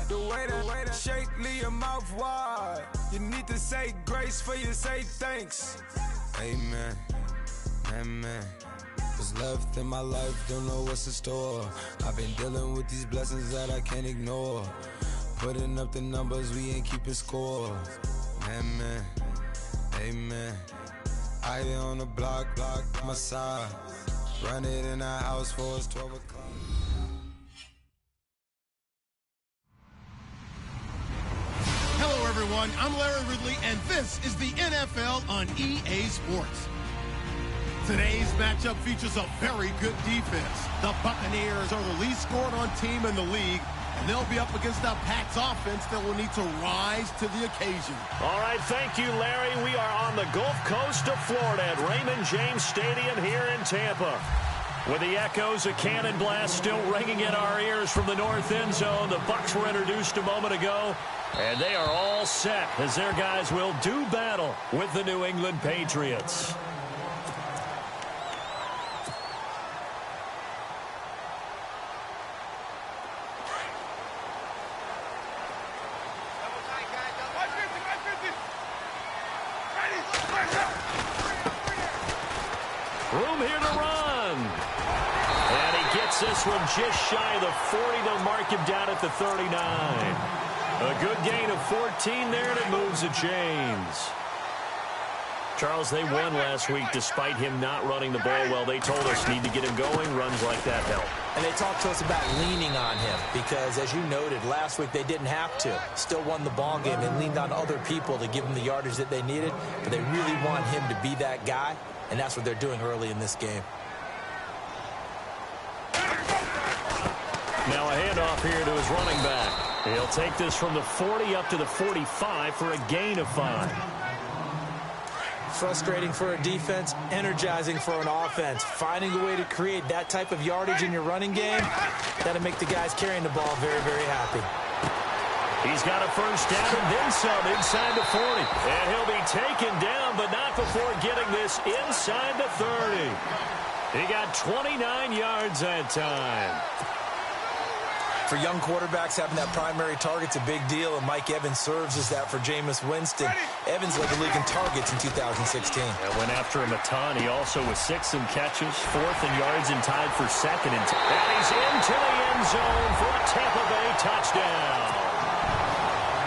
The way that shake, leave your mouth wide. You need to say grace for you say thanks. Amen, amen. What's left in my life, don't know what's in store. I've been dealing with these blessings that I can't ignore. Putting up the numbers, we ain't keeping score. Amen, amen. I here on the block, my side. Run it in our house for us 12 o'clock. Hello, everyone. I'm Larry Ridley, and this is the NFL on EA Sports. Today's matchup features a very good defense. The Buccaneers are the least scored on team in the league, and they'll be up against a Pats offense that will need to rise to the occasion. All right, thank you, Larry. We are on the Gulf Coast of Florida at Raymond James Stadium here in Tampa. With the echoes of cannon blast still ringing in our ears from the north end zone, the Bucs were introduced a moment ago, and they are all set as their guys will do battle with the New England Patriots. Room here to run. And he gets this one just shy of the 40. They'll mark him down at the 39. A good gain of 14 there, and it moves the chains. Charles, they won last week despite him not running the ball well. They told us need to get him going. Runs like that help. And they talked to us about leaning on him because, as you noted, last week they didn't have to. Still won the ball game. They leaned on other people to give them the yardage that they needed, but they really want him to be that guy, and that's what they're doing early in this game. Now a handoff here to his running back. He'll take this from the 40 up to the 45 for a gain of 5. Frustrating for a defense, energizing for an offense. Finding a way to create that type of yardage in your running game, that'll make the guys carrying the ball very, very happy. He's got a first down and then some inside the 40. And he'll be taken down, but not before getting this inside the 30. He got 29 yards that time. For young quarterbacks, having that primary target's a big deal, and Mike Evans serves as that for Jameis Winston. Evans led the league in targets in 2016. And went after him a ton. He also was 6th in catches, 4th in yards, and tied for 2nd. And he's into the end zone for a Tampa Bay touchdown.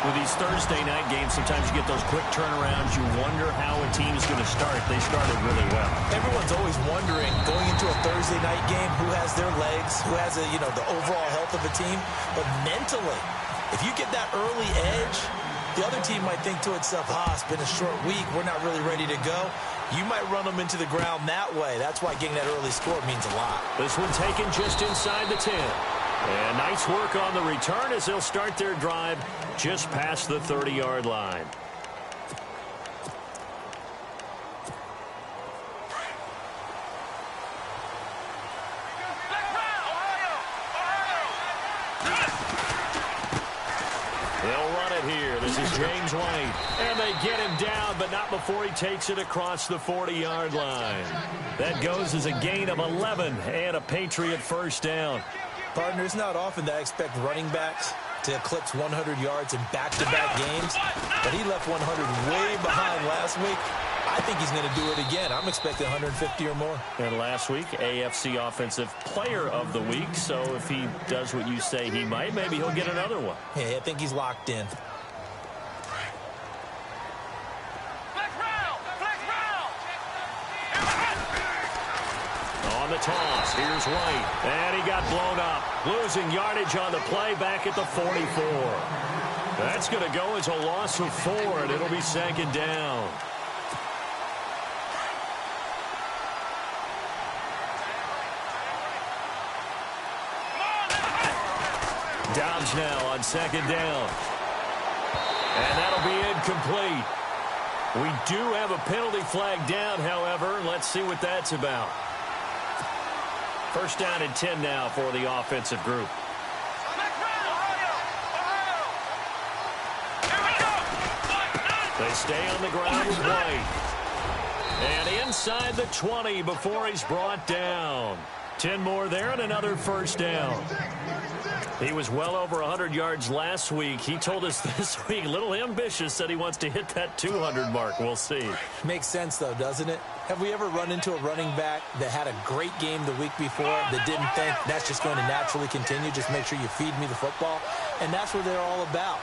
With these Thursday night games, sometimes you get those quick turnarounds. You wonder how a team is going to start. They started really well. Everyone's always wondering, going into a Thursday night game, who has their legs, who has the overall health of a team. But mentally, if you get that early edge, the other team might think to itself, it's been a short week. We're not really ready to go. You might run them into the ground that way. That's why getting that early score means a lot. This one taken just inside the 10. And nice work on the return as they'll start their drive just past the 30-yard line. They'll run it here. This is James White. And they get him down, but not before he takes it across the 40-yard line. That goes as a gain of 11 and a Patriot first down. Partner, it's not often that I expect running backs to eclipse 100 yards in back-to-back games, but he left 100 way behind last week. I think he's going to do it again. I'm expecting 150 or more. And last week, AFC Offensive Player of the Week, so if he does what you say he might, maybe he'll get another one. Yeah, I think he's locked in. The toss. Here's White. And he got blown up. Losing yardage on the play back at the 44. That's going to go as a loss of 4, and it'll be 2nd down. Dobbs now on 2nd down. And that'll be incomplete. We do have a penalty flag down, however. Let's see what that's about. First down and 10 now for the offensive group. They stay on the ground with White. And inside the 20 before he's brought down. 10 more there and another first down. He was well over 100 yards last week. He told us this week, a little ambitious, said he wants to hit that 200 mark. We'll see. Makes sense, though, doesn't it? Have we ever run into a running back that had a great game the week before that didn't think that's just going to naturally continue? Just make sure you feed me the football. And that's what they're all about.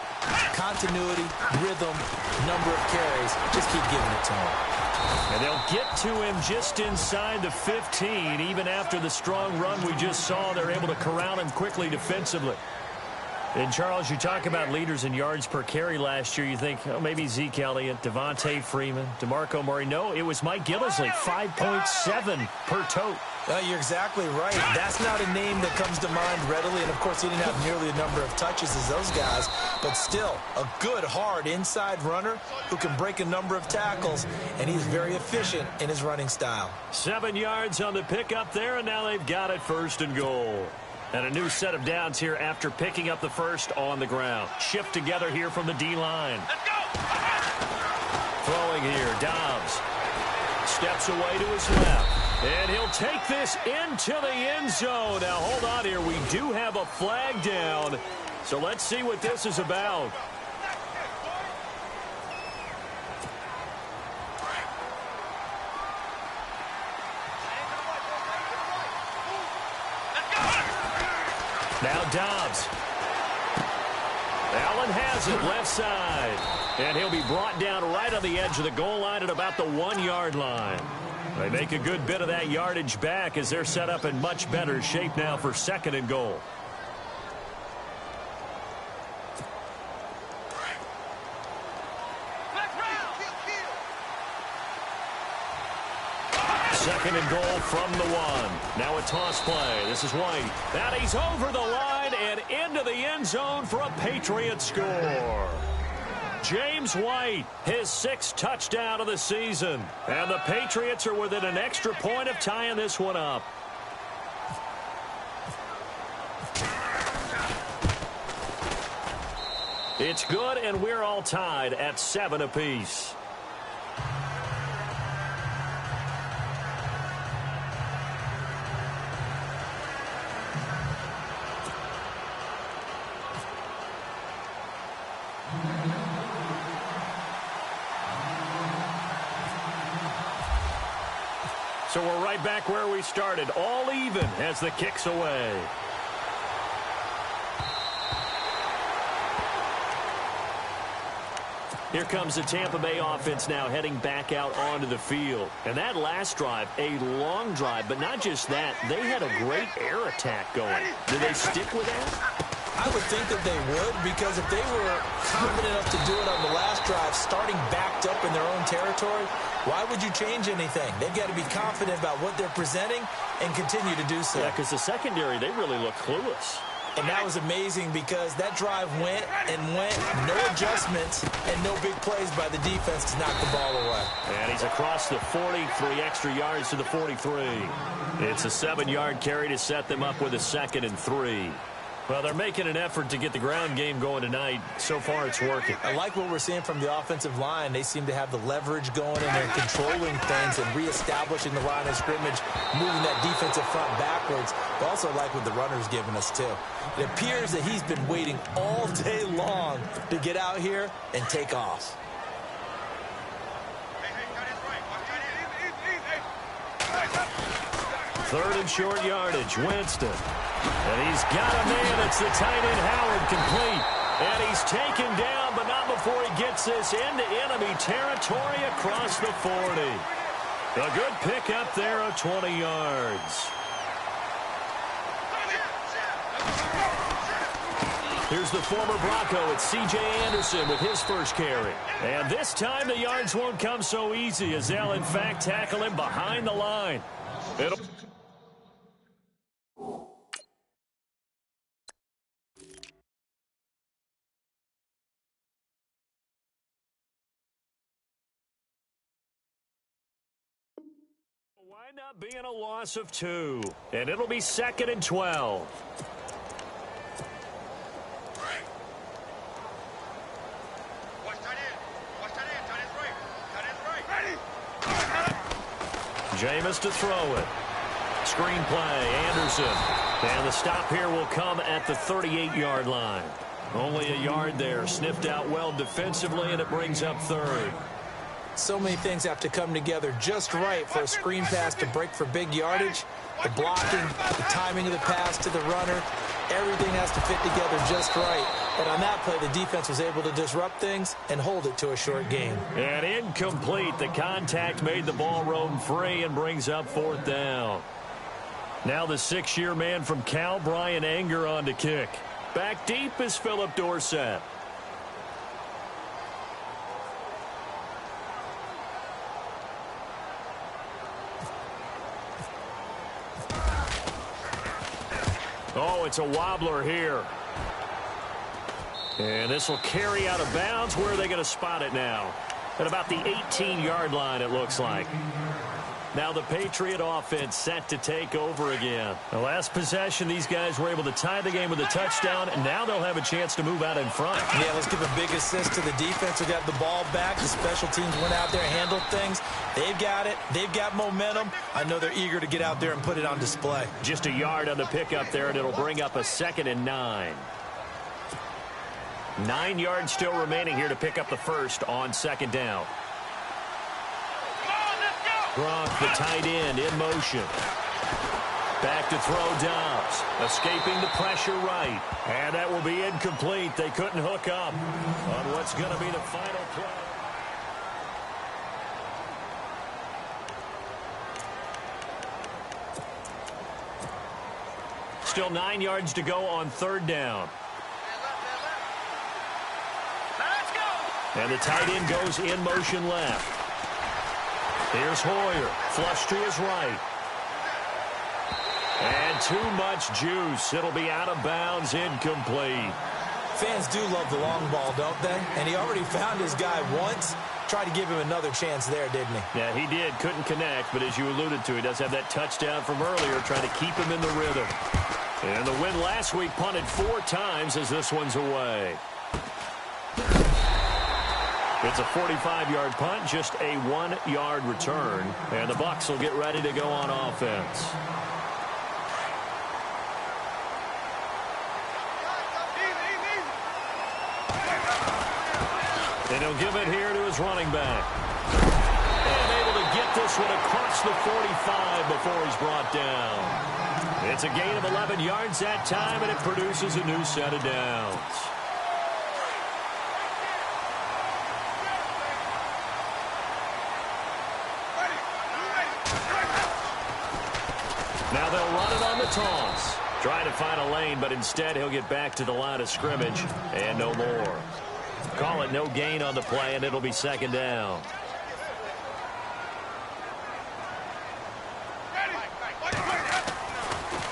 Continuity, rhythm, number of carries. Just keep giving it to him. And they'll get to him just inside the 15. Even after the strong run we just saw, they're able to corral him quickly defensively. And, Charles, you talk about leaders in yards per carry last year. You think, oh, maybe Zeke Elliott, Devontae Freeman, DeMarco Murray. No, it was Mike Gillislee, 5.7 per tote. You're exactly right. That's not a name that comes to mind readily. And, of course, he didn't have nearly the number of touches as those guys. But still, a good, hard inside runner who can break a number of tackles. And he's very efficient in his running style. 7 yards on the pickup there, and now they've got it 1st and goal. And a new set of downs here after picking up the first on the ground. Shift together here from the D-line. Throwing here, Dobbs. Steps away to his left. And he'll take this into the end zone. Now, hold on here. We do have a flag down. So let's see what this is about. Now Dobbs. Allen has it left side. And he'll be brought down right on the edge of the goal line at about the 1-yard line. They make a good bit of that yardage back as they're set up in much better shape now for 2nd and goal. Second and goal from the 1. Now a toss play. This is White. And he's over the line and into the end zone for a Patriots score. James White, his 6th touchdown of the season. And the Patriots are within an extra point of tying this one up. It's good, and we're all tied at 7 apiece. So we're right back where we started, all even as the kick's away. Here comes the Tampa Bay offense now heading back out onto the field. And that last drive, a long drive, but not just that, they had a great air attack going. Do they stick with that? I would think that they would, because if they were confident enough to do it on the last drive, starting backed up in their own territory, why would you change anything? They've got to be confident about what they're presenting and continue to do so. Yeah, because the secondary, they really look clueless. And that was amazing because that drive went and went, no adjustments, and no big plays by the defense to knock the ball away. And he's across the 40, 3 extra yards to the 43. It's a 7-yard carry to set them up with a 2nd and 3. Well, they're making an effort to get the ground game going tonight. So far, it's working. I like what we're seeing from the offensive line. They seem to have the leverage going, and they're controlling things and reestablishing the line of scrimmage, moving that defensive front backwards. But also like what the runner's giving us, too. It appears that he's been waiting all day long to get out here and take off. Third and short yardage, Winston. And he's got a man. It's the tight end, Howard, complete. And he's taken down, but not before he gets this into enemy territory across the 40. A good pick up there of 20 yards. Here's the former Bronco. It's C.J. Anderson with his first carry. And this time the yards won't come so easy as they'll, in fact, tackle him behind the line. It'll... wind up being a loss of 2. And it'll be 2nd and 12. Jameis to throw it. Screenplay, Anderson. And the stop here will come at the 38-yard line. Only a yard there. Sniffed out well defensively, and it brings up third. So many things have to come together just right for a screen pass to break for big yardage. The blocking, the timing of the pass to the runner, everything has to fit together just right. And on that play, the defense was able to disrupt things and hold it to a short gain. And incomplete. The contact made the ball roam free and brings up fourth down. Now the 6-year man from Cal, Brian Anger, on to kick. Back deep is Philip Dorsett. Oh, it's a wobbler here. And this will carry out of bounds. Where are they going to spot it now? At about the 18-yard line, it looks like. Now the Patriot offense set to take over again. The last possession, these guys were able to tie the game with a touchdown, and now they'll have a chance to move out in front. Yeah, let's give a big assist to the defense who got the ball back. The special teams went out there and handled things. They've got it. They've got momentum. I know they're eager to get out there and put it on display. Just a yard on the pickup there, and it'll bring up a 2nd and 9. 9 yards still remaining here to pick up the first on 2nd down. Gronk, the tight end, in motion. Back to throw Dobbs. Escaping the pressure right. And that will be incomplete. They couldn't hook up on what's going to be the final play. Still 9 yards to go on 3rd down. And the tight end goes in motion left. Here's Hoyer, flush to his right. And too much juice. It'll be out of bounds, incomplete. Fans do love the long ball, don't they? And he already found his guy once. Tried to give him another chance there, didn't he? Yeah, he did. Couldn't connect, but as you alluded to, he does have that touchdown from earlier, trying to keep him in the rhythm. And the win last week, punted 4 times as this one's away. It's a 45-yard punt, just a 1-yard return. And the Bucs will get ready to go on offense. And he'll give it here to his running back. And able to get this one across the 45 before he's brought down. It's a gain of 11 yards that time, and it produces a new set of downs. Now they'll run it on the toss. Trying to find a lane, but instead he'll get back to the line of scrimmage and no more. Call it no gain on the play, and it'll be 2nd down.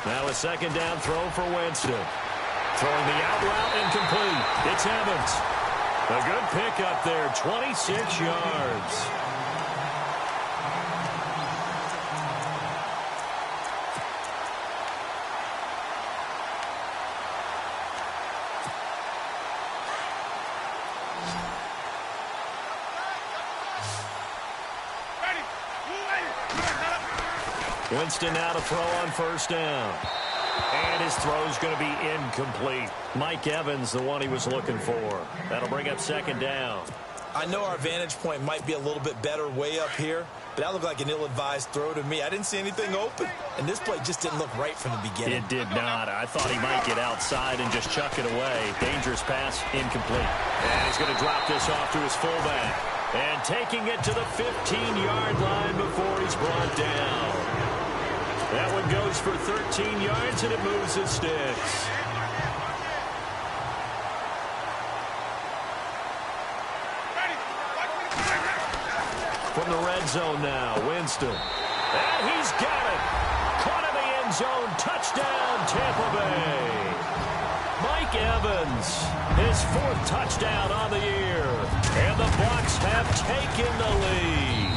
Now a 2nd down throw for Winston. Throwing the out route incomplete. It's Evans. A good pickup there, 26 yards. Winston now to throw on 1st down. And his throw's going to be incomplete. Mike Evans, the one he was looking for. That'll bring up 2nd down. I know our vantage point might be a little bit better way up here, but that looked like an ill-advised throw to me. I didn't see anything open, and this play just didn't look right from the beginning. It did not. I thought he might get outside and just chuck it away. Dangerous pass, incomplete. And he's going to drop this off to his fullback. And taking it to the 15-yard line before he's brought down. That one goes for 13 yards, and it moves his sticks. From the red zone now, Winston. And he's got it. Caught in the end zone. Touchdown, Tampa Bay. Mike Evans, his 4th touchdown on the year. And the Bucs have taken the lead.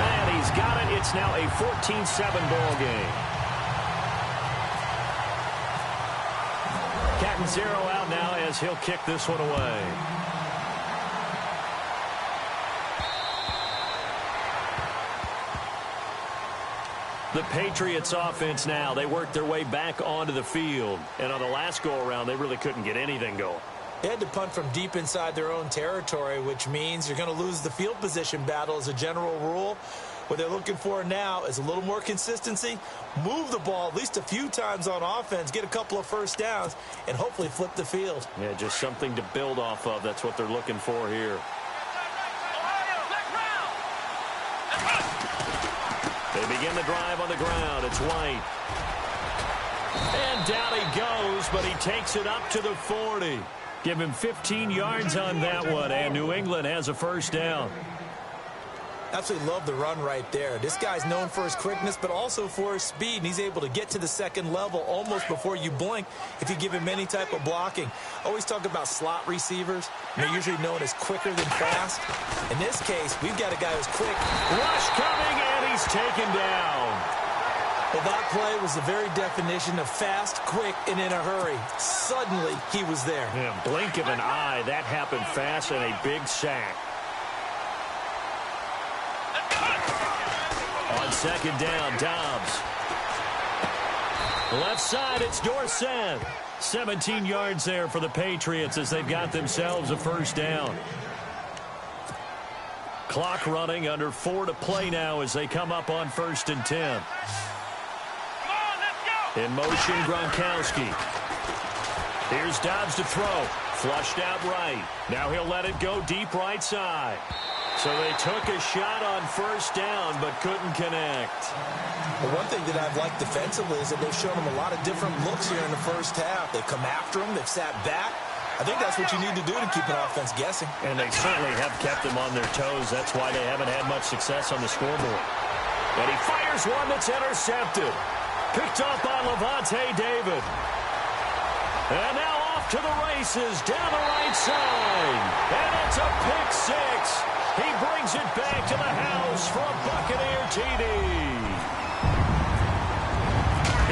And he's got it. It's now a 14-7 ball game. Cat and 0 out now as he'll kick this one away. The Patriots offense now, they worked their way back onto the field. And on the last go-around, they really couldn't get anything going. They had to punt from deep inside their own territory, which means you're going to lose the field position battle as a general rule. What they're looking for now is a little more consistency, move the ball at least a few times on offense, get a couple of first downs, and hopefully flip the field. Yeah, just something to build off of. That's what they're looking for here. They begin the drive on the ground. It's White. And down he goes, but he takes it up to the 40. Give him 15 yards on that one, and New England has a first down. Absolutely love the run right there. This guy's known for his quickness, but also for his speed, and he's able to get to the second level almost before you blink if you give him any type of blocking. Always talk about slot receivers. They're usually known as quicker than fast. In this case, we've got a guy who's quick. Rush coming, and he's taken down. Well, that play was the very definition of fast, quick, and in a hurry. Suddenly, he was there. Yeah, blink of an eye. That happened fast, and a big sack. On second down, Dobbs. Left side, it's Dorsett. 17 yards there for the Patriots as they've got themselves a first down. Clock running, under 4 to play now as they come up on 1st and 10. In motion, Gronkowski. Here's Dobbs to throw. Flushed out right. Now he'll let it go deep right side. So they took a shot on first down, but couldn't connect. Well, one thing that I've liked defensively is that they've shown him a lot of different looks here in the first half. They've come after him. They've sat back. I think that's what you need to do to keep an offense guessing. And they certainly have kept them on their toes. That's why they haven't had much success on the scoreboard. And he fires one that's intercepted. Picked off by Levante David. And now off to the races down the right side. And it's a pick six. He brings it back to the house for a Buccaneer TD.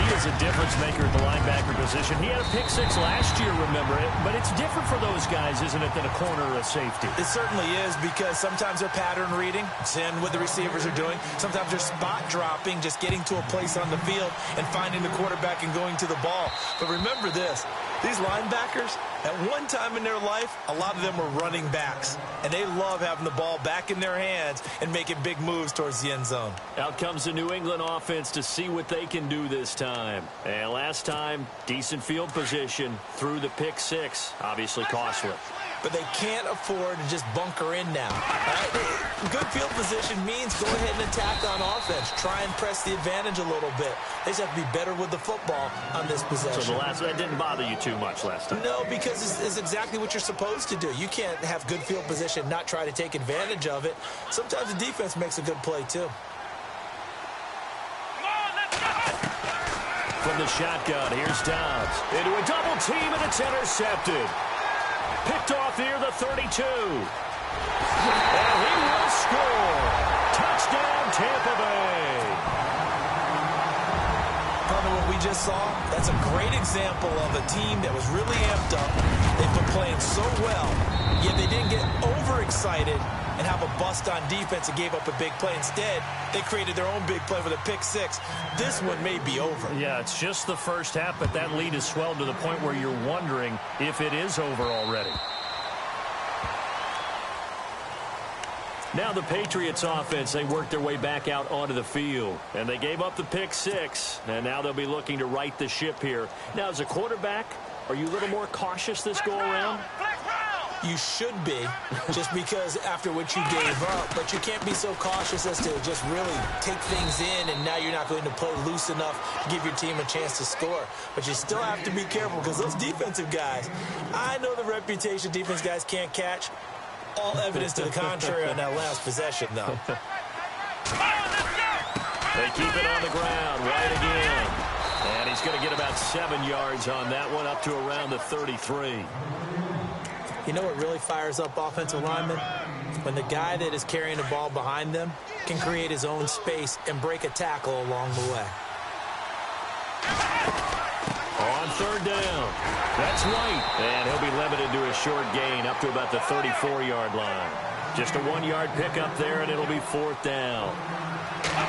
He is a difference maker at the linebacker position. He had a pick six last year, remember it. But it's different for those guys, isn't it, than a corner or a safety? It certainly is, because sometimes they're pattern reading, seeing what the receivers are doing. Sometimes they're spot dropping, just getting to a place on the field and finding the quarterback and going to the ball. But remember this. These linebackers, at one time in their life, a lot of them were running backs. And they love having the ball back in their hands and making big moves towards the end zone. Out comes the New England offense to see what they can do this time. And last time, decent field position through the pick six. Obviously costly. But they can't afford to just bunker in now. Right? Good field position means go ahead and attack on offense. Try and press the advantage a little bit. They just have to be better with the football on this possession. So that didn't bother you too much last time? No, because it's exactly what you're supposed to do. You can't have good field position, not try to take advantage of it. Sometimes the defense makes a good play, too. From the shotgun, here's Dobbs. Into a double team, and it's intercepted. Picked off here, the 32. And he will score. Touchdown, Tampa Bay. Partner, what we just saw, that's a great example of a team that was really amped up. They've been playing so well, yet they didn't get overexcited and have a bust on defense and gave up a big play. Instead, they created their own big play with a pick six. This one may be over. Yeah, it's just the first half, but that lead has swelled to the point where you're wondering if it is over already. Now the Patriots offense, they worked their way back out onto the field. And they gave up the pick six. And now they'll be looking to right the ship here. Now, as a quarterback, are you a little more cautious this go-around? You should be, just because after what you gave up. But you can't be so cautious as to just really take things in, and now you're not going to play loose enough to give your team a chance to score. But you still have to be careful, because those defensive guys, I know the reputation defense guys can't catch. All evidence to the contrary on that last possession, though. They keep it on the ground right again. And he's going to get about 7 yards on that one, up to around the 33. You know what really fires up offensive linemen? When the guy that is carrying the ball behind them can create his own space and break a tackle along the way. On third down, that's White. And he'll be limited to a short gain up to about the 34-yard line. Just a 1-yard pickup there, and it'll be fourth down.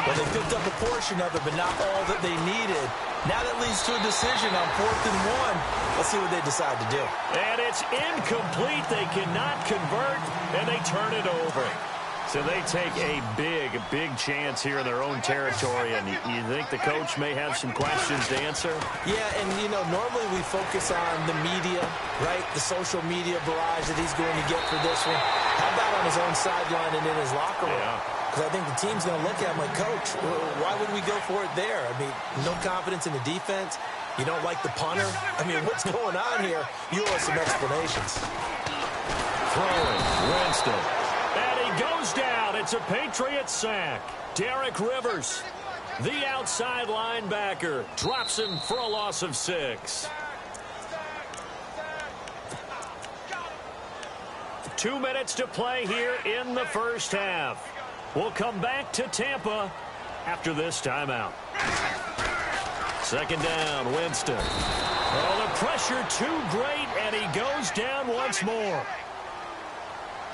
Well, they picked up a portion of it, but not all that they needed. Now that leads to a decision on 4th and 1. Let's see what they decide to do. And it's incomplete. They cannot convert, and they turn it over. So they take a big chance here in their own territory, and you think the coach may have some questions to answer? Yeah, and, normally we focus on the media, right? The social media barrage that he's going to get for this one. How about on his own sideline and in his locker room? Because I think the team's going to look at him like, Coach, why would we go for it there? I mean, no confidence in the defense. You don't like the punter? I mean, what's going on here? You owe us some explanations. Throwing, Winston. And he goes down. It's a Patriots sack. Derek Rivers, the outside linebacker, drops him for a loss of 6. 2 minutes to play here in the first half. We'll come back to Tampa after this timeout. Second down, Winston. Oh, the pressure too great, and he goes down once more.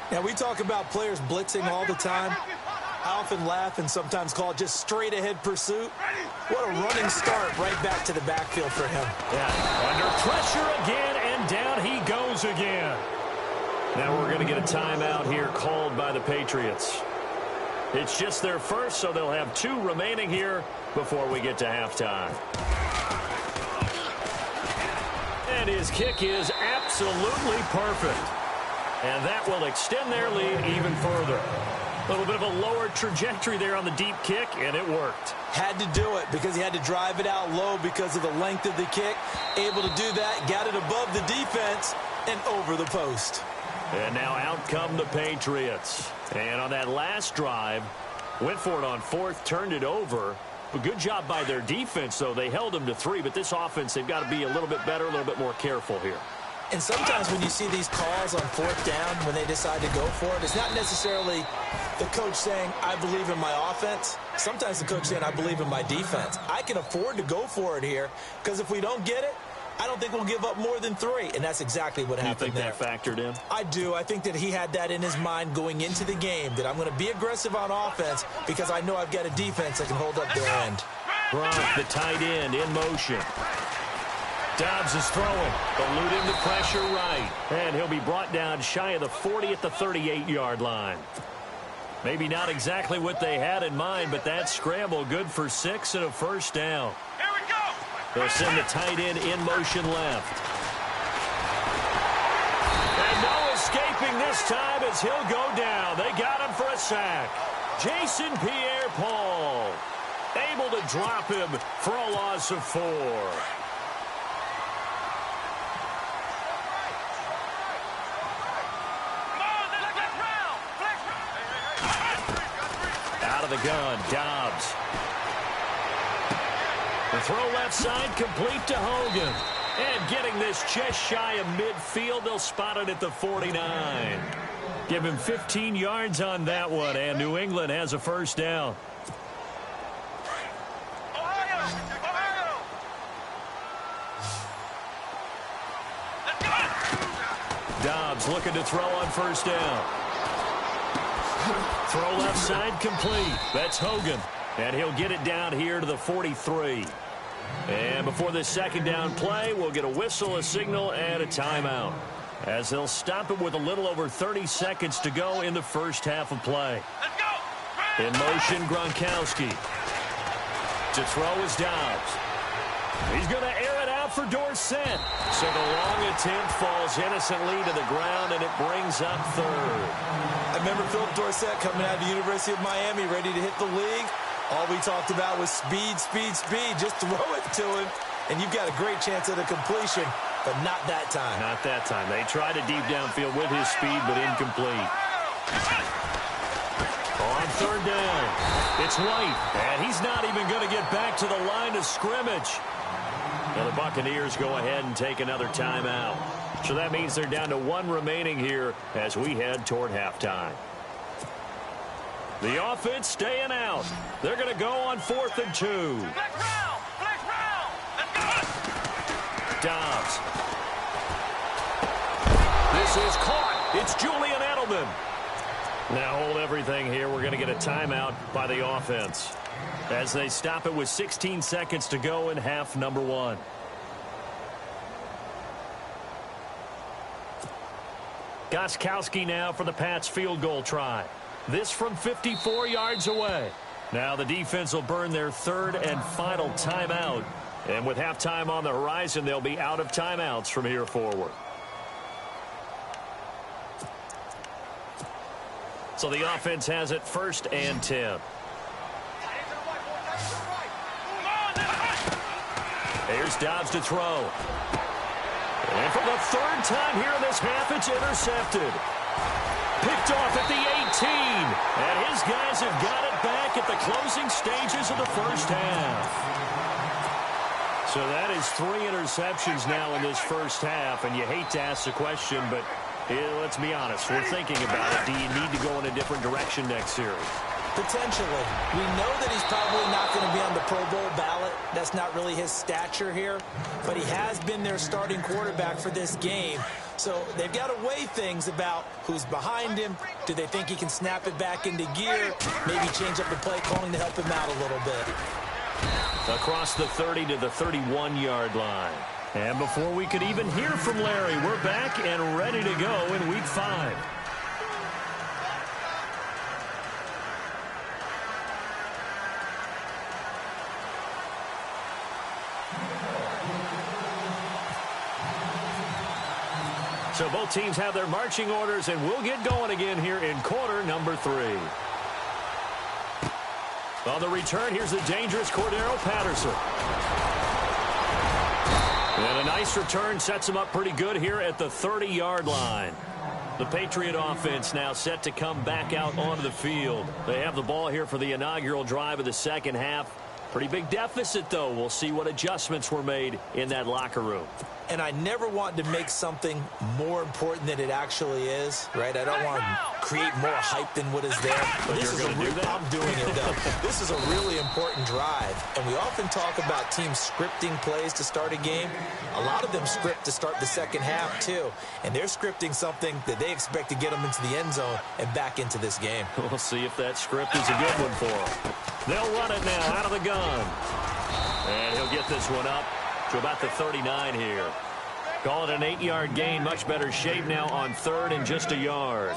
Now, we talk about players blitzing all the time. I often laugh and sometimes call it just straight-ahead pursuit. What a running start right back to the backfield for him. Yeah, under pressure again, and down he goes again. Now we're going to get a timeout here called by the Patriots. It's just their first, so they'll have 2 remaining here before we get to halftime. And his kick is absolutely perfect. And that will extend their lead even further. A little bit of a lower trajectory there on the deep kick, and it worked. Had to do it because he had to drive it out low because of the length of the kick. Able to do that, got it above the defense and over the post. And now out come the Patriots. And on that last drive, went for it on 4th, turned it over. A good job by their defense, though. They held them to 3, but this offense, they've got to be a little bit better, a little bit more careful here. And sometimes when you see these calls on 4th down, when they decide to go for it, it's not necessarily the coach saying, I believe in my offense. Sometimes the coach saying, I believe in my defense. I can afford to go for it here because if we don't get it, I don't think we'll give up more than 3. And that's exactly what happened there. You think that factored in? I do. I think that he had that in his mind going into the game, that I'm going to be aggressive on offense because I know I've got a defense that can hold up their end. Gronk, the tight end, in motion. Dobbs is throwing, eluding the pressure right. And he'll be brought down shy of the 40 at the 38-yard line. Maybe not exactly what they had in mind, but that scramble good for 6 and a first down. Here we go. They'll send the tight end in motion left. And no escaping this time as he'll go down. They got him for a sack. Jason Pierre-Paul able to drop him for a loss of 4. Out of the gun, Dobbs. The throw left side complete to Hogan. And getting this just shy of midfield, they'll spot it at the 49. Give him 15 yards on that one, and New England has a first down. Dobbs looking to throw on first down. Throw left side complete. That's Hogan. And he'll get it down here to the 43. And before this second down play, we'll get a whistle, a signal, and a timeout, as they'll stop it with a little over 30 seconds to go in the first half of play. In motion, Gronkowski. To throw is Dobbs. He's going to air it out for Dorsett. So the long attempt falls innocently to the ground, and it brings up third. I remember Philip Dorsett coming out of the University of Miami, ready to hit the league. All we talked about was speed, speed, speed. Just throw it to him, and you've got a great chance at a completion, but not that time. Not that time. They tried a deep downfield with his speed, but incomplete. On third down, it's White, and he's not even going to get back to the line of scrimmage. Now the Buccaneers go ahead and take another timeout. So that means they're down to 1 remaining here as we head toward halftime. The offense staying out. They're going to go on 4th and 2. Dobbs. This is caught. It's Julian Edelman. Now hold everything here. We're going to get a timeout by the offense. as they stop it with 16 seconds to go in half number one. Gostkowski now for the Pats field goal try. This from 54 yards away. Now the defense will burn their third and final timeout. And with halftime on the horizon, they'll be out of timeouts from here forward. So the offense has it 1st and 10. Here's Dobbs to throw. And for the third time here in this half, it's intercepted. Picked off at the 18. And his guys have got it back at the closing stages of the first half. So that is 3 interceptions now in this first half. And you hate to ask the question, but let's be honest. We're thinking about it. Do you need to go in a different direction next series? Potentially. We know that he's probably not going to be on the Pro Bowl ballot. That's not really his stature here. But he has been their starting quarterback for this game. So they've got to weigh things about who's behind him. Do they think he can snap it back into gear? Maybe change up the play calling to help him out a little bit. Across the 30 to the 31-yard line. And before we could even hear from Larry, we're back and ready to go in Week 5. So both teams have their marching orders, and we'll get going again here in quarter number 3. On the return, here's the dangerous Cordero Patterson. And a nice return sets him up pretty good here at the 30-yard line. The Patriot offense now set to come back out onto the field. They have the ball here for the inaugural drive of the second half. Pretty big deficit, though. We'll see what adjustments were made in that locker room. And I never want to make something more important than it actually is, right? I don't want to create more hype than what is there. But this is I'm doing it, though. This is a really important drive. And we often talk about teams scripting plays to start a game. A lot of them script to start the second half, too. And they're scripting something that they expect to get them into the end zone and back into this game. We'll see if that script is a good one for them. They'll run it now out of the gun. And he'll get this one up to about the 39 here. Call it an 8-yard gain. Much better shape now on 3rd and just a yard.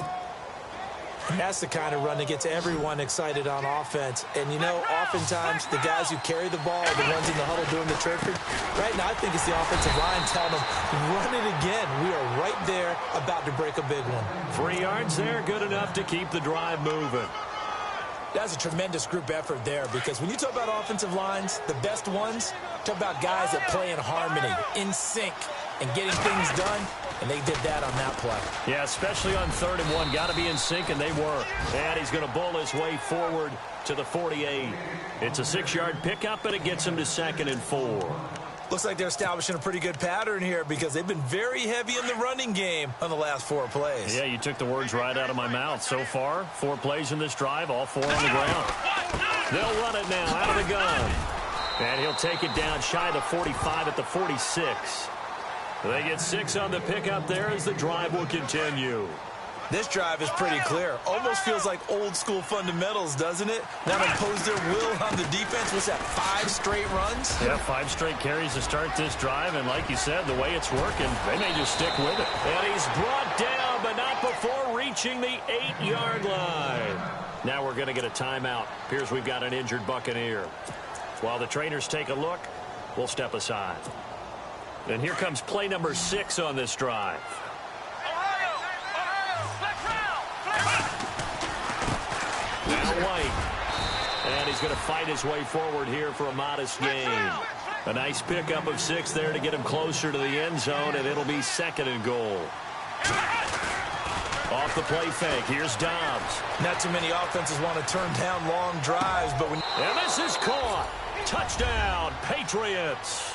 And that's the kind of run that gets everyone excited on offense. And, you know, oftentimes the guys who carry the ball are the ones in the huddle doing the chirping. Right now, I think it's the offensive line telling them, run it again. We are right there about to break a big one. 3 yards there, good enough to keep the drive moving. That's a tremendous group effort there, because when you talk about offensive lines, the best ones, talk about guys that play in harmony, in sync, and getting things done, and they did that on that play. Yeah, especially on 3rd and 1. Got to be in sync, and they were. And he's going to bull his way forward to the 48. It's a 6-yard pickup, and it gets him to 2nd and 4. Looks like they're establishing a pretty good pattern here, because they've been very heavy in the running game on the last 4 plays. Yeah, you took the words right out of my mouth. So far, 4 plays in this drive, all 4 on the ground. They'll run it now out of the gun. And he'll take it down shy of the 45 at the 46. They get 6 on the pickup there as the drive will continue. This drive is pretty clear. Almost feels like old school fundamentals, doesn't it? Want to impose their will on the defense. What's that, 5 straight runs? Yeah, 5 straight carries to start this drive. And like you said, the way it's working, they may just stick with it. And he's brought down, but not before reaching the 8-yard line. Now we're going to get a timeout. Appears we've got an injured Buccaneer. While the trainers take a look, we'll step aside. And here comes play number 6 on this drive. Now White. And he's going to fight his way forward here for a modest gain. A nice pickup of 6 there to get him closer to the end zone, and it'll be 2nd and goal. Off the play fake, here's Dobbs. Not too many offenses want to turn down long drives, but when... And this is caught. Touchdown, Patriots.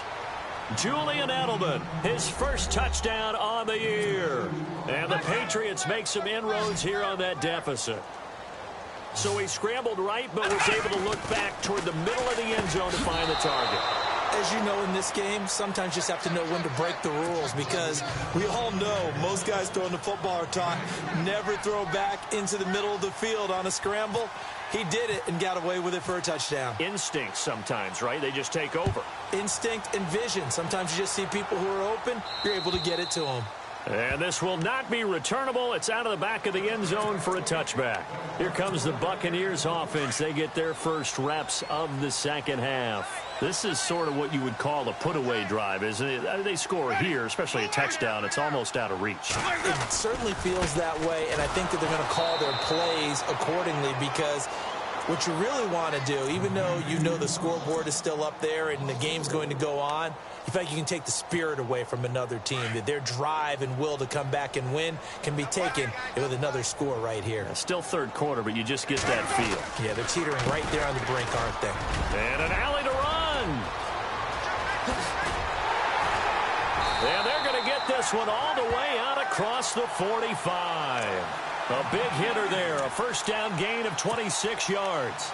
Julian Edelman, his first touchdown on the year. And the Patriots make some inroads here on that deficit. So he scrambled right, but was able to look back toward the middle of the end zone to find the target. As you know, in this game, sometimes you just have to know when to break the rules, because we all know most guys throwing the football are taught never throw back into the middle of the field on a scramble. He did it and got away with it for a touchdown. Instinct sometimes, right? They just take over. Instinct and vision. Sometimes you just see people who are open. You're able to get it to them. And this will not be returnable. It's out of the back of the end zone for a touchback. Here comes the Buccaneers offense. They get their first reps of the second half. This is sort of what you would call a put-away drive, isn't it? They score here, especially a touchdown. It's almost out of reach. It certainly feels that way, and I think that they're going to call their plays accordingly because what you really want to do, even though you know the scoreboard is still up there and the game's going to go on, in fact, you can take the spirit away from another team. That their drive and will to come back and win can be taken with another score right here. Still third quarter, but you just get that feel. Yeah, they're teetering right there on the brink, aren't they? And an alley to run. And they're going to get this one all the way out across the 45. A big hitter there, a first down gain of 26 yards.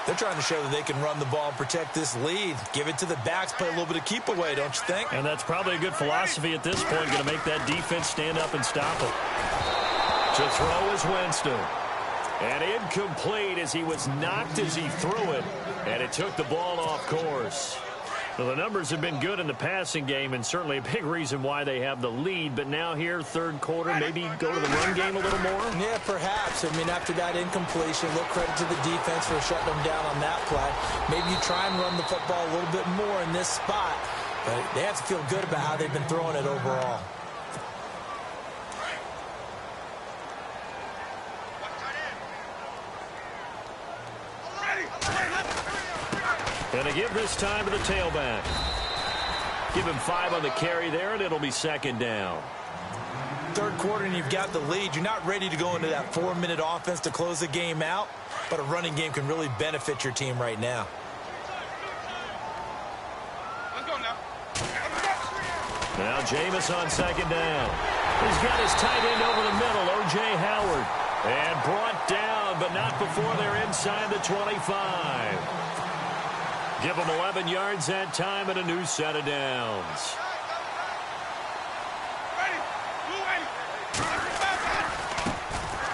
They're trying to show that they can run the ball and protect this lead. Give it to the backs, play a little bit of keep away, don't you think? And that's probably a good philosophy at this point, going to make that defense stand up and stop it. To throw is Winston. And incomplete as he was knocked as he threw it. And it took the ball off course. Well, the numbers have been good in the passing game and certainly a big reason why they have the lead. But now here, third quarter, maybe go to the run game a little more? Yeah, perhaps. I mean, after that incompletion, a little credit to the defense for shutting them down on that play. Maybe you try and run the football a little bit more in this spot. But they have to feel good about how they've been throwing it overall. Going to give this time to the tailback. Give him 5 on the carry there, and it'll be second down. Third quarter, and you've got the lead. You're not ready to go into that 4-minute offense to close the game out, but a running game can really benefit your team right now. Now Jameis on second down. He's got his tight end over the middle, O.J. Howard. And brought down, but not before they're inside the 25. Give them 11 yards that time and a new set of downs.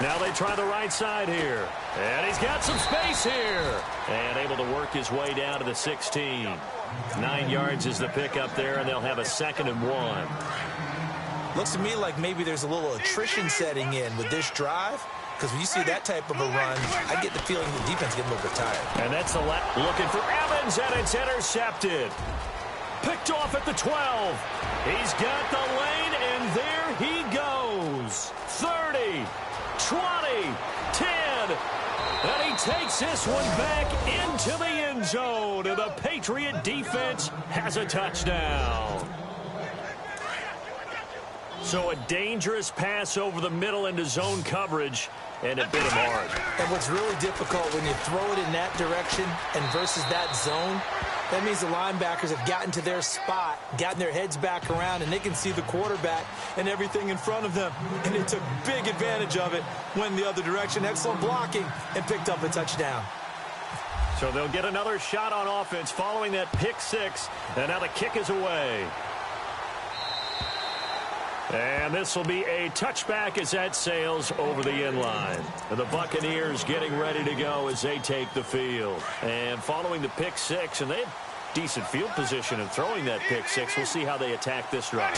Now they try the right side here. And he's got some space here. And able to work his way down to the 16. 9 yards is the pickup there, and they'll have a 2nd and 1. Looks to me like maybe there's a little attrition setting in with this drive. Because when you see that type of a run, I get the feeling the defense getting a little bit tired. And that's the looking for Evans, and it's intercepted. Picked off at the 12. He's got the lane, and there he goes. 30, 20, 10. And he takes this one back into the end zone. And the Patriot defense has a touchdown. So a dangerous pass over the middle into zone coverage, and it bit him hard. And what's really difficult when you throw it in that direction and versus that zone, that means the linebackers have gotten to their spot, gotten their heads back around, and they can see the quarterback and everything in front of them. And they took big advantage of it, went the other direction, excellent blocking, and picked up a touchdown. So they'll get another shot on offense following that pick 6, and now the kick is away. And this will be a touchback as that sails over the end line. And the Buccaneers getting ready to go as they take the field. And following the pick 6, and they have decent field position in throwing that pick 6. We'll see how they attack this drive.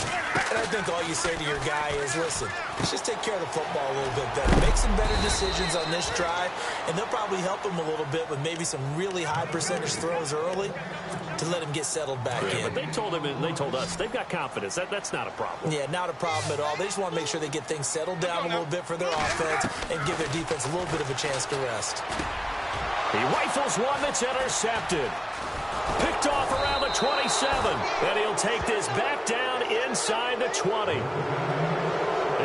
And I think all you say to your guy is, listen, let's just take care of the football a little bit better. Make some better decisions on this drive, and they'll probably help him a little bit with maybe some really high percentage throws early to let him get settled back in. But they told him and they told us they've got confidence. That's not a problem. Yeah, not a problem at all. They just want to make sure they get things settled down a little bit for their offense and give their defense a little bit of a chance to rest. He rifles one that's intercepted. Picked off around the 27. And he'll take this back down inside the 20.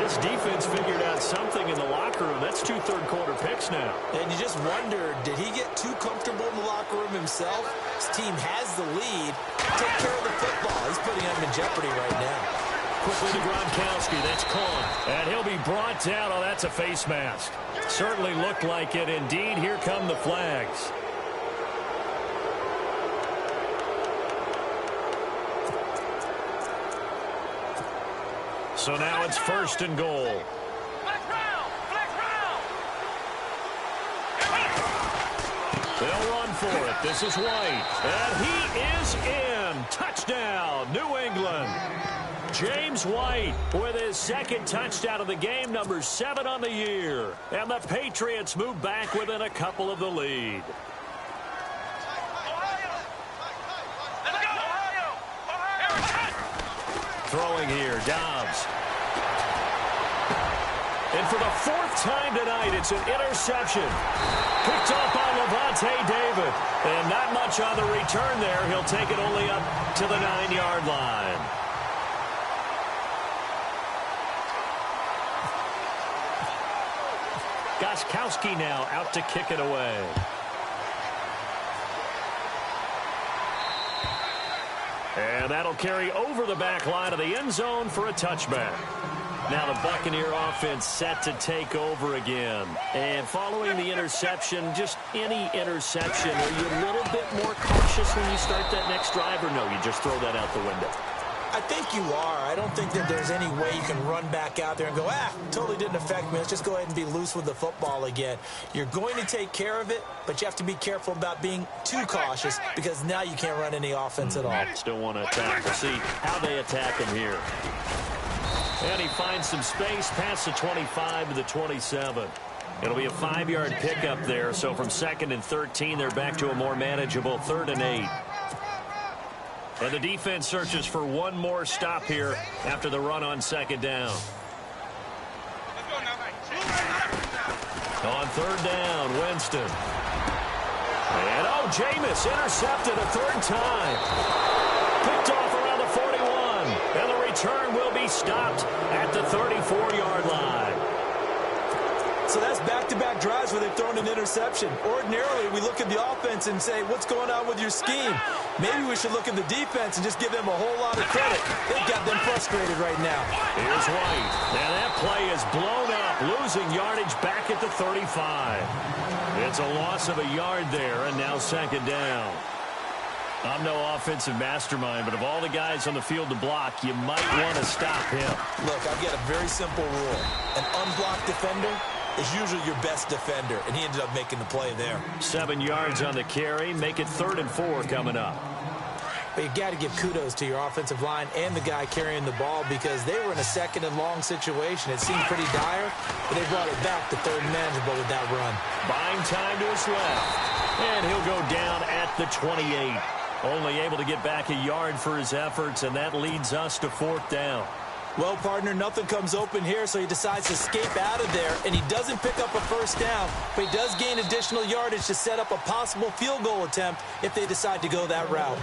This defense figured out something in the locker room. That's 2 third-quarter picks now. And you just wonder, did he get too comfortable in the locker room himself? His team has the lead. Take care of the football. He's putting them in jeopardy right now. Quickly to Gronkowski. That's caught. And he'll be brought down. Oh, that's a face mask. Certainly looked like it. Indeed, here come the flags. So now it's 1st and goal. for it. This is White. And he is in. Touchdown, New England. James White with his second touchdown of the game, number 7 on the year. And the Patriots move back within a couple of the lead. Throwing here, Dobbs. And for the 4th time tonight, it's an interception. Picked off by Levante David. And not much on the return there. He'll take it only up to the 9-yard line. Gostkowski now out to kick it away. And that'll carry over the back line of the end zone for a touchback. Now the Buccaneer offense set to take over again. And following the interception, just any interception, are you a little bit more cautious when you start that next drive, or no, you just throw that out the window? I think you are. I don't think that there's any way you can run back out there and go, totally didn't affect me. Let's just go ahead and be loose with the football again. You're going to take care of it, but you have to be careful about being too cautious because now you can't run any offense at all. Still want to attack. We'll see how they attack him here. And he finds some space past the 25 to the 27. It'll be a 5-yard pickup there, so from 2nd and 13, they're back to a more manageable 3rd and 8. And the defense searches for one more stop here after the run on 2nd down. On 3rd down, Winston. And Jameis intercepted a 3rd time. Picked off around the 41. And the return will be stopped at the 34-yard line. So that's back-to-back drives where they've thrown an interception. Ordinarily, we look at the offense and say, what's going on with your scheme? Maybe we should look at the defense and just give them a whole lot of credit. They've got them frustrated right now. Here's White. And that play is blown up, losing yardage back at the 35. It's a loss of a yard there, and now 2nd down. I'm no offensive mastermind, but of all the guys on the field to block, you might want to stop him. Look, I've got a very simple rule. An unblocked defender is usually your best defender, and he ended up making the play there. 7 yards on the carry. Make it 3rd and 4 coming up. But you got to give kudos to your offensive line and the guy carrying the ball because they were in a 2nd and long situation. It seemed pretty dire, but they brought it back to 3rd and manageable with that run. Buying time to his left. And he'll go down at the 28. Only able to get back a yard for his efforts, and that leads us to 4th down. Well, partner, nothing comes open here, so he decides to escape out of there, and he doesn't pick up a 1st down, but he does gain additional yardage to set up a possible field goal attempt if they decide to go that route.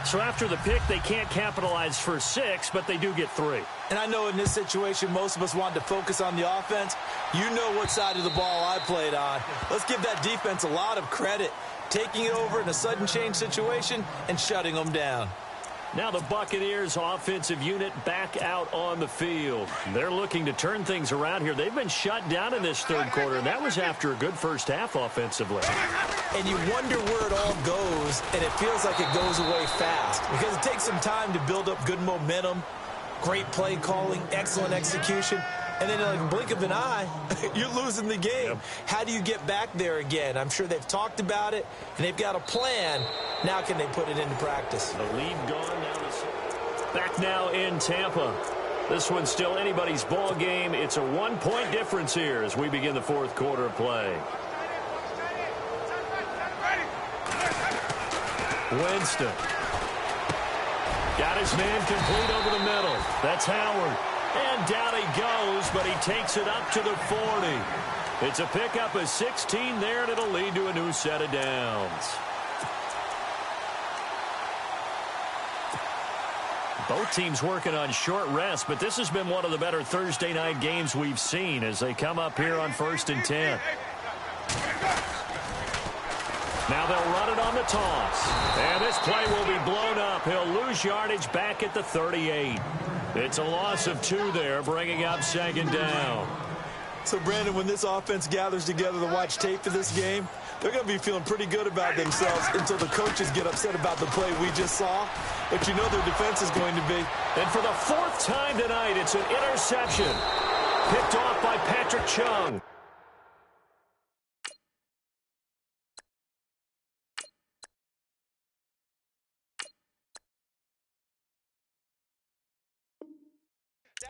So after the pick, they can't capitalize for 6, but they do get 3. And I know in this situation, most of us wanted to focus on the offense. You know what side of the ball I played on. Let's give that defense a lot of credit, taking it over in a sudden change situation and shutting them down. Now the Buccaneers offensive unit back out on the field. They're looking to turn things around here. They've been shut down in this 3rd quarter, and that was after a good first half offensively. And you wonder where it all goes, and it feels like it goes away fast because it takes some time to build up good momentum, great play calling, excellent execution. And then in like a blink of an eye, you're losing the game. Yep. How do you get back there again? I'm sure they've talked about it, and they've got a plan. Now can they put it into practice? The lead gone now. Back now in Tampa. This one's still anybody's ball game. It's a 1-point difference here as we begin the 4th quarter of play. Winston. Got his man complete over the middle. That's Howard. And down he goes, but he takes it up to the 40. It's a pickup of 16 there, and it'll lead to a new set of downs. Both teams working on short rest, but this has been one of the better Thursday night games we've seen as they come up here on 1st and 10. Now they'll run it on the toss. And this play will be blown up. He'll lose yardage back at the 38. It's a loss of 2 there, bringing up 2nd down. So, Brandon, when this offense gathers together to watch tape of this game, they're going to be feeling pretty good about themselves until the coaches get upset about the play we just saw. But you know their defense is going to be. And for the 4th time tonight, it's an interception. Picked off by Patrick Chung.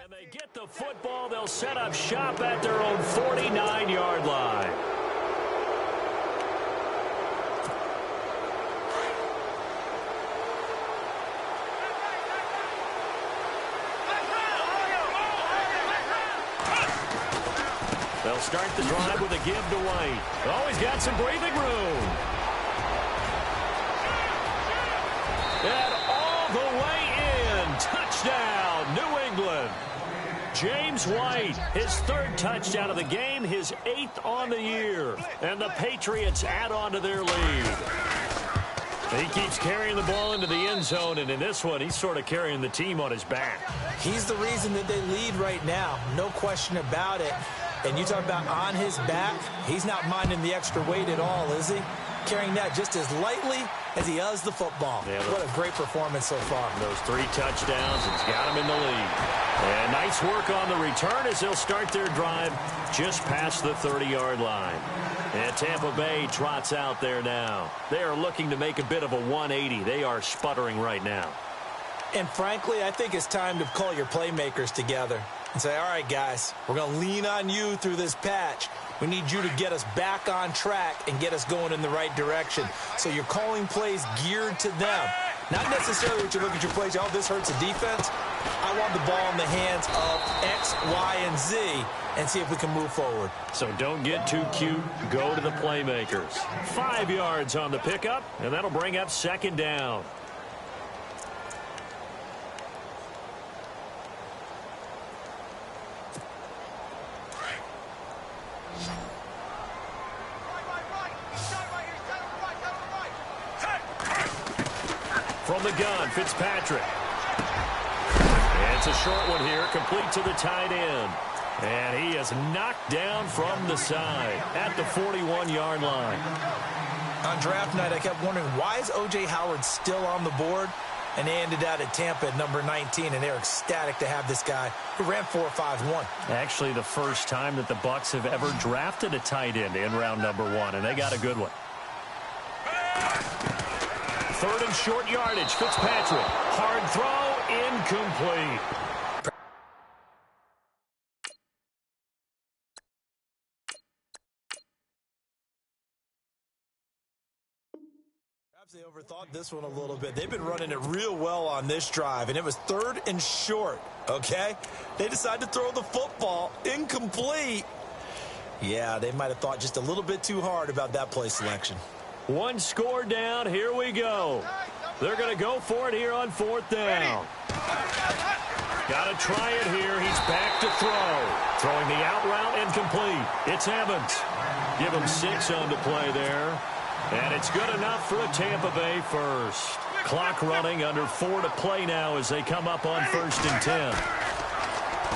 And they get the football. They'll set up shop at their own 49-yard line. They'll start the drive with a give to White. Oh, he's got some breathing room. And all the way in. Touchdown, New England. James White, his 3rd touchdown of the game, his 8th on the year. And the Patriots add on to their lead. He keeps carrying the ball into the end zone, and in this one, he's sort of carrying the team on his back. He's the reason that they lead right now. No question about it. And you talk about on his back, he's not minding the extra weight at all, is he? Carrying that just as lightly as he does the football. Yeah, what a great performance so far. Those 3 touchdowns, it's got him in the lead. And nice work on the return as they'll start their drive just past the 30-yard line. And Tampa Bay trots out there now. They are looking to make a bit of a 180. They are sputtering right now. And frankly, I think it's time to call your playmakers together and say, all right, guys, we're going to lean on you through this patch. We need you to get us back on track and get us going in the right direction. So you're calling plays geared to them. Not necessarily what you look at your plays, oh, this hurts the defense. I want the ball in the hands of X, Y, and Z and see if we can move forward. So don't get too cute. Go to the playmakers. 5 yards on the pickup, and that'll bring up 2nd down. From the gun, Fitzpatrick. And it's a short one here, complete to the tight end. And he is knocked down from the side at the 41-yard line. On draft night, I kept wondering, why is O.J. Howard still on the board? And they ended out at Tampa at number 19, and they're ecstatic to have this guy who ran 4.51. Actually, the first time that the Bucs have ever drafted a tight end in round number 1, and they got a good one. 3rd and short yardage, Fitzpatrick. Hard throw, incomplete. Perhaps they overthought this one a little bit. They've been running it real well on this drive, and it was 3rd and short, okay? They decided to throw the football, incomplete. Yeah, they might have thought just a little bit too hard about that play selection. 1 score down. Here we go. They're going to go for it here on 4th down. Got to try it here. He's back to throw. Throwing the out route incomplete. It's Evans. Give him 6 on the play there. And it's good enough for a Tampa Bay first. Clock running, under 4 to play now as they come up on 1st and 10.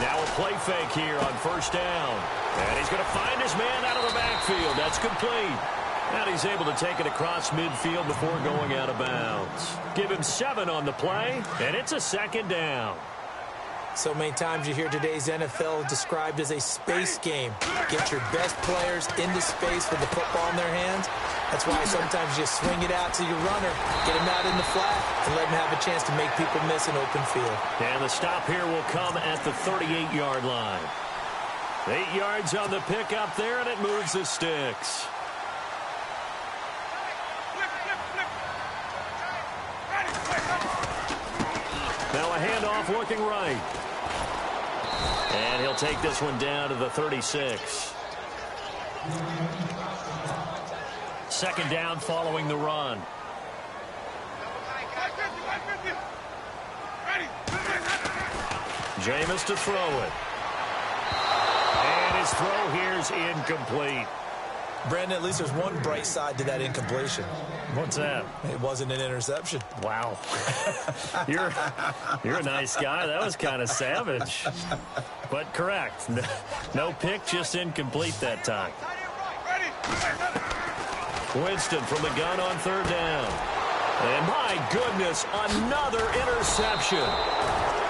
Now a play fake here on 1st down. And he's going to find his man out of the backfield. That's complete. And he's able to take it across midfield before going out of bounds. Give him 7 on the play, and it's a 2nd down. So many times you hear today's NFL described as a space game. Get your best players into space with the football in their hands. That's why sometimes you swing it out to your runner, get him out in the flat, and let him have a chance to make people miss an open field. And the stop here will come at the 38-yard line. 8 yards on the pickup there, and it moves the sticks. Now a handoff looking right. And he'll take this one down to the 36. 2nd down following the run. Jameis to throw it. And his throw here's incomplete. Brandon, at least there's one bright side to that incompletion. What's that? It wasn't an interception. Wow. You're a nice guy. That was kind of savage. But correct. No pick, just incomplete that time. Winston from the gun on 3rd down. And my goodness, another interception.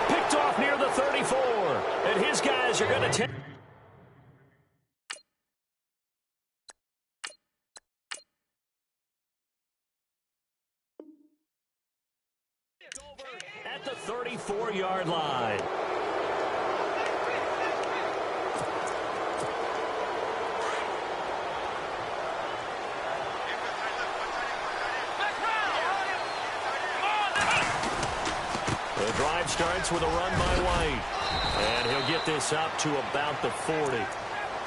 Picked off near the 34. And his guys are going to take... at the 34-yard line. Drive starts with a run by White. And he'll get this up to about the 40.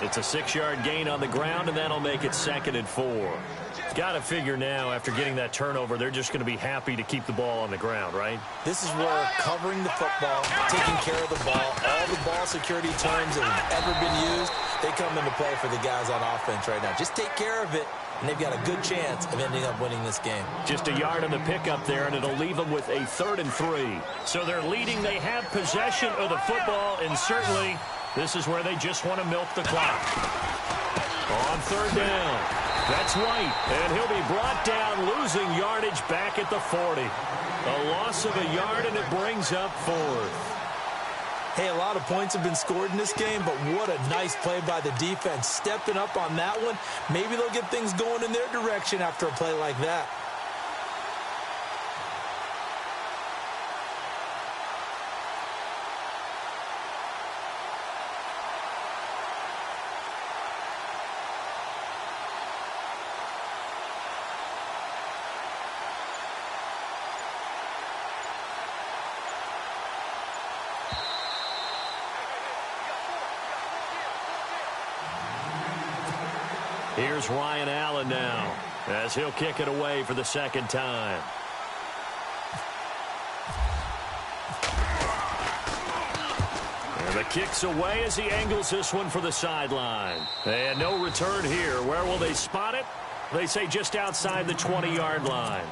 It's a 6-yard gain on the ground, and that'll make it 2nd and 4. Got to figure now, after getting that turnover, they're just going to be happy to keep the ball on the ground, right? This is where covering the football, taking care of the ball, all the ball security terms that have ever been used, they come into play for the guys on offense right now. Just take care of it, and they've got a good chance of ending up winning this game. Just a yard on the pickup there, and it'll leave them with a 3rd and 3. So they're leading. They have possession of the football, and certainly this is where they just want to milk the clock. On 3rd down, that's White, and he'll be brought down, losing yardage back at the 40. A loss of a yard, and it brings up 4th. Hey, a lot of points have been scored in this game, but what a nice play by the defense. Stepping up on that one, maybe they'll get things going in their direction after a play like that. Here's Ryan Allen now, as he'll kick it away for the 2nd time. And the kick's away as he angles this one for the sideline. And no return here. Where will they spot it? They say just outside the 20-yard line.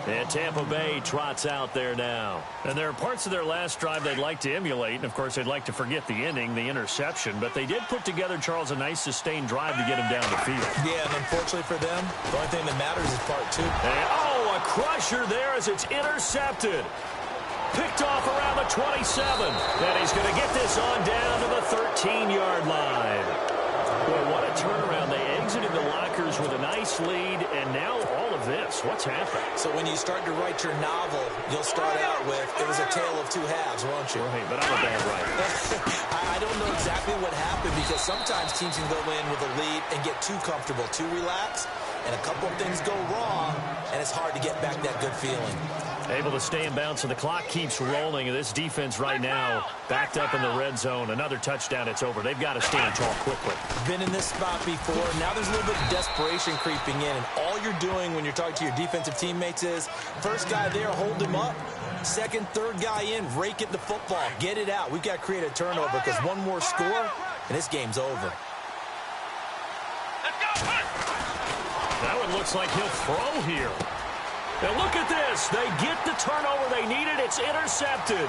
And Tampa Bay trots out there now. And there are parts of their last drive they'd like to emulate. And, of course, they'd like to forget the inning, the interception. But they did put together, Charles, a nice sustained drive to get him down the field. Yeah, and unfortunately for them, the only thing that matters is part 2. And, a crusher there as it's intercepted. Picked off around the 27. And he's going to get this on down to the 13-yard line. Well, what a turnaround. They exited the lockers with a nice lead, and now all of this. What's happened? So when you start to write your novel, you'll start out with, it was a tale of 2 halves, won't you? Right, but I'm a bad writer. I don't know exactly what happened, because sometimes teams can go in with a lead and get too comfortable, too relaxed, and a couple of things go wrong, and it's hard to get back that good feeling. Able to stay in bounds, and the clock keeps rolling. And this defense right now backed up in the red zone. Another touchdown, it's over. They've got to stand tall quickly. Been in this spot before. Now there's a little bit of desperation creeping in. And all you're doing when you're talking to your defensive teammates is, first guy there, hold him up. Second, third guy in, rake at the football. Get it out. We've got to create a turnover, because one more score, and this game's over. That one looks like he'll throw here. And look at this. They get the turnover they needed. It's intercepted.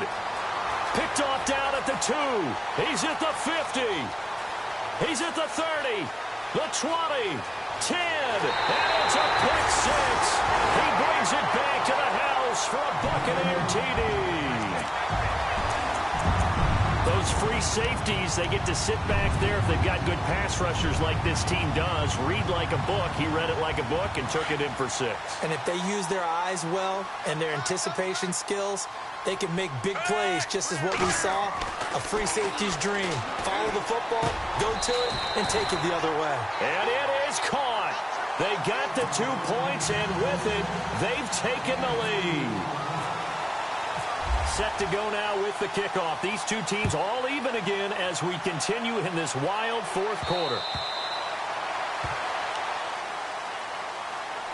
Picked off down at the 2. He's at the 50. He's at the 30. The 20. 10. And it's a pick 6. He brings it back to the house for a Buccaneer TD. Those free safeties, they get to sit back there if they've got good pass rushers like this team does. Read like a book. He read it like a book and took it in for 6. And if they use their eyes well and their anticipation skills, they can make big plays, just as what we saw, a free safety's dream. Follow the football, go to it, and take it the other way. And it is caught. They got the 2 points, and with it, they've taken the lead. Set to go now with the kickoff. These two teams all even again as we continue in this wild 4th quarter.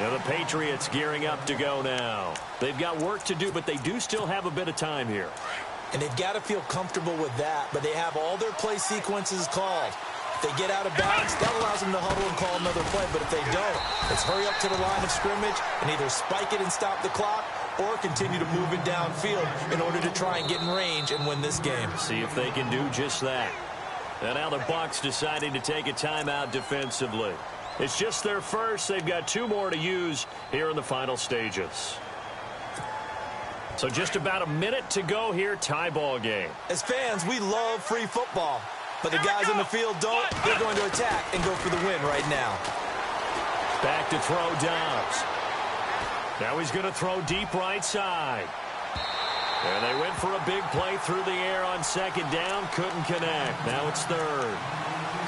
Now the Patriots gearing up to go now. They've got work to do, but they do still have a bit of time here. And they've got to feel comfortable with that, but they have all their play sequences called. If they get out of bounds, that allows them to huddle and call another play, but if they don't, it's hurry up to the line of scrimmage and either spike it and stop the clock, or continue to move it downfield in order to try and get in range and win this game. See if they can do just that. And now the Bucs deciding to take a timeout defensively. It's just their first. They've got 2 more to use here in the final stages. So just about a minute to go here, tie ball game. As fans, we love free football, but the guys in the field don't. They're going to attack and go for the win right now. Back to throw Dobbs. Now he's going to throw deep right side. And they went for a big play through the air on second down. Couldn't connect. Now it's third.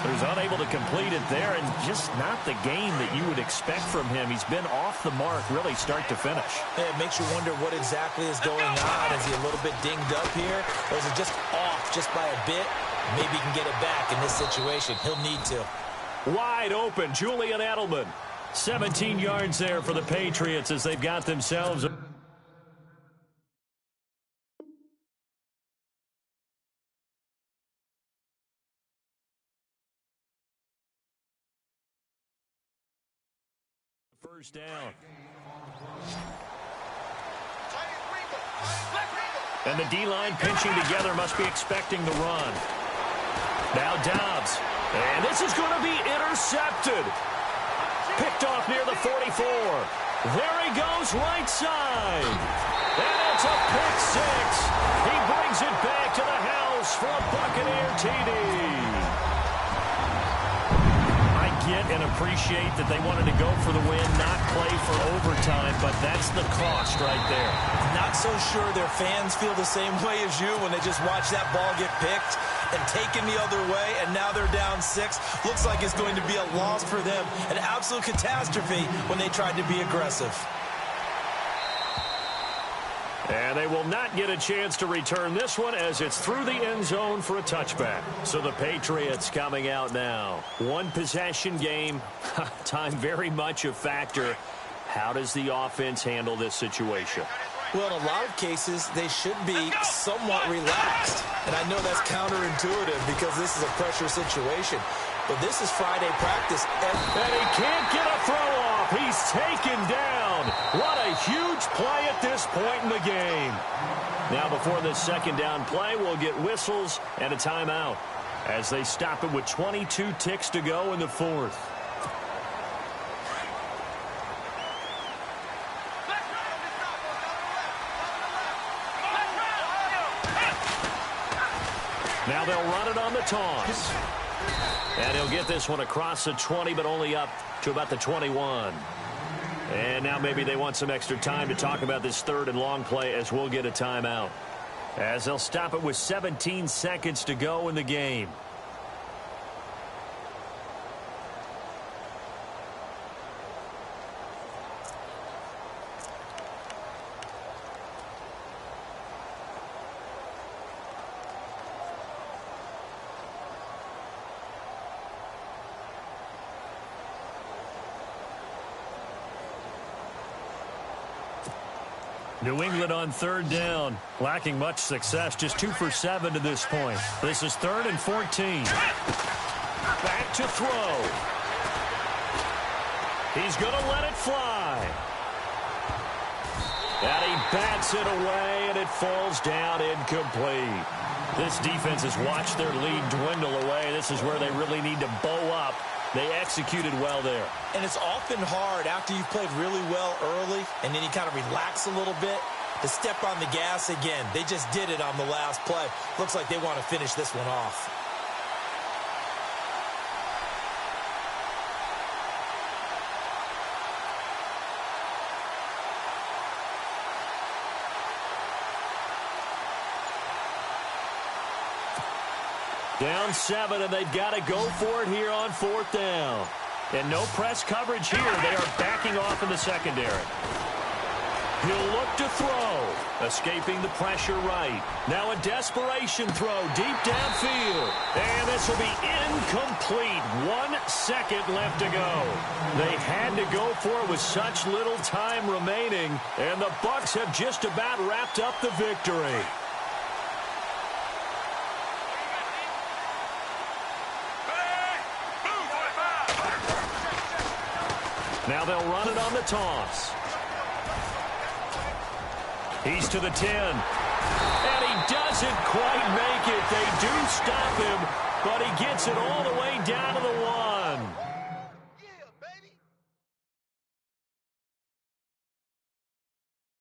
He was unable to complete it there, and just not the game that you would expect from him. He's been off the mark really start to finish. Yeah, it makes you wonder what exactly is going on. Is he a little bit dinged up here, or is it just off just by a bit? Maybe he can get it back in this situation. He'll need to. Wide open, Julian Edelman. 17 yards there for the Patriots as they've got themselves first down. And the D-line pinching together must be expecting the run. Now Dobbs. And this is going to be intercepted. Picked off near the 44. There he goes right side. And it's a pick six. He brings it back to the house for a Buccaneer TD. Get and appreciate that they wanted to go for the win, not play for overtime, but that's the cost right there. Not so sure their fans feel the same way as you when they just watch that ball get picked and taken the other way, and now they're down 6. Looks like it's going to be a loss for them, an absolute catastrophe when they tried to be aggressive. And they will not get a chance to return this one as it's through the end zone for a touchback. So the Patriots coming out now. One possession game. Time very much a factor. How does the offense handle this situation? Well, in a lot of cases, they should be somewhat relaxed. And I know that's counterintuitive because this is a pressure situation. But this is Friday practice. And he can't get a throw off. He's taken down. What a huge play at this point in the game. Now before this second down play, we'll get whistles and a timeout as they stop it with 22 ticks to go in the fourth. Now they'll run it on the toss. And he'll get this one across the 20, but only up to about the 21. And now maybe they want some extra time to talk about this third and long play as we'll get a timeout. As they'll stop it with 17 seconds to go in the game. New England on third down, lacking much success, just 2 for 7 to this point. This is 3rd and 14. Back to throw. He's going to let it fly. And he bats it away, and it falls down incomplete. This defense has watched their lead dwindle away. This is where they really need to bow up. They executed well there. And it's often hard after you've played really well early and then you kind of relax a little bit to step on the gas again. They just did it on the last play. Looks like they want to finish this one off. Down 7, and they've got to go for it here on 4th down. And no press coverage here. They are backing off in the secondary. He'll look to throw. Escaping the pressure right. Now a desperation throw deep downfield. And this will be incomplete. 1 second left to go. They had to go for it with such little time remaining. And the Bucs have just about wrapped up the victory. Now they'll run it on the toss. He's to the 10. And he doesn't quite make it. They do stop him, but he gets it all the way down to the 1.